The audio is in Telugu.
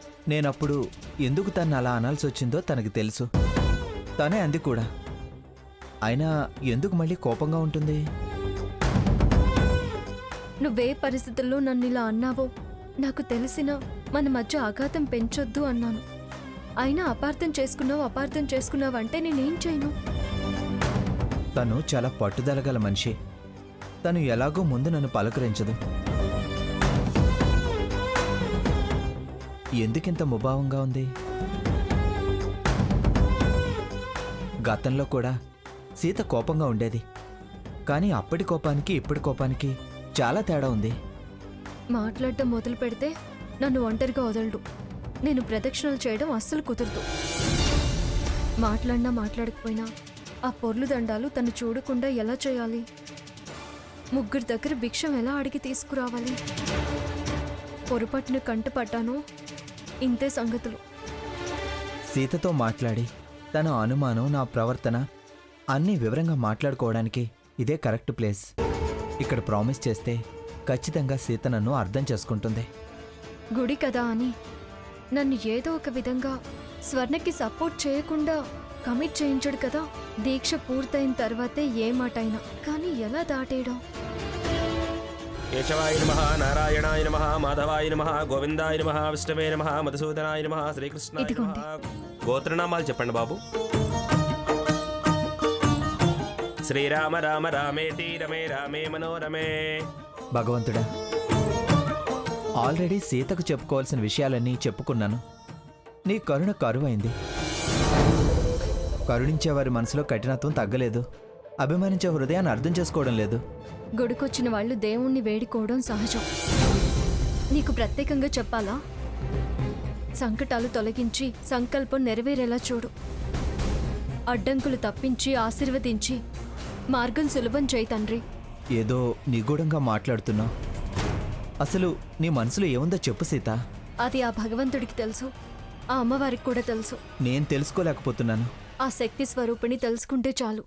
నేనప్పుడు ఎందుకు తను అలా అనాల్సి వచ్చిందో తనకి తెలుసు. తనే అంది కూడా. అయినా ఎందుకు మళ్ళీ కోపంగా ఉంటుంది? నువ్వే పరిస్థితుల్లో నన్ను ఇలా అన్నావో నాకు తెలిసిన మన మధ్య ఆఘాతం పెంచొద్దు అన్నాను. అయినా అపార్థం చేసుకున్నావు అంటే నేనేం చేయను? తను చాలా పట్టుదలగల మనిషి. తను ఎలాగో ముందు నన్ను పలకరించదు. ఎందుకింత ముభావంగా ఉంది? గతంలో కూడా సీత కోపంగా ఉండేది. కానీ అప్పటి కోపానికి ఇప్పటి కోపానికి చాలా తేడా ఉంది. మాట్లాడటం మొదలు పెడితే నన్ను ఒంటరిగా వదలడు. నేను ప్రదక్షిణలు చేయడం అస్సలు కుదరదు. మాట్లాడకపోయినా ఆ పొర్లు దండాలు తను చూడకుండా ఎలా చేయాలి? ముగ్గురి దగ్గర భిక్షం ఎలా అడిగి తీసుకురావాలి? పొరపాటును కంటపడ్డానో ఇంతే సంగతులు. సీతతో మాట్లాడి తన అనుమానం, నా ప్రవర్తన అన్నీ వివరంగా మాట్లాడుకోవడానికి ఇదే కరెక్ట్ ప్లేస్. ఇక్కడ ప్రామిస్ చేస్తే ఖచ్చితంగా సీత నన్ను అర్థం చేసుకుంటుంది. గుడి కదా అని నన్ను ఏదో ఒక విధంగా స్వర్ణకి సపోర్ట్ చేయకుండా కమిట్ చేయించడు కదా. దీక్ష పూర్తయిన తర్వాతే ఏ మాట అయినా. కానీ ఎలా దాటేయడం? కేశవాయ నమః, నారాయణాయ నమః, మాధవాయ నమః, గోవిందాయ నమః, విష్ణవే నమః, మధుసూదనాయ నమః, శ్రీకృష్ణాయ నమః. గోత్రనామాలు చెప్పండి బాబు. శ్రీరామ రామ రామేతి రమే రామే మనోరమే. భగవంతుడా, ఆల్రెడీ సీతకు చెప్పుకోవాల్సిన విషయాలన్నీ చెప్పుకున్నాను. నీ కరుణ కరువైంది. కరుణించేవారి మనసులో కఠినత్వం తగ్గలేదు. అభిమానించే హృదయాన్ని అర్థం చేసుకోవడం లేదు. గుడికొచ్చిన వాళ్ళు దేవుణ్ణి వేడుకోవడం సహజం. నీకు ప్రత్యేకంగా చెప్పాలా? సంకటాలు తొలగించి సంకల్పం నెరవేరేలా చూడు. అడ్డంకులు తప్పించి ఆశీర్వదించి మార్గం సులభం చేయి తండ్రి. ఏదో నిగూఢంగా మాట్లాడుతున్నావు. అసలు నీ మనసులో ఏముందో చెప్పు సీత. అది ఆ భగవంతుడికి తెలుసు, ఆ అమ్మవారికి కూడా తెలుసు. నేను తెలుసుకోలేకపోతున్నాను. ఆ శక్తి స్వరూపిణి తెలుసుకుంటే చాలు.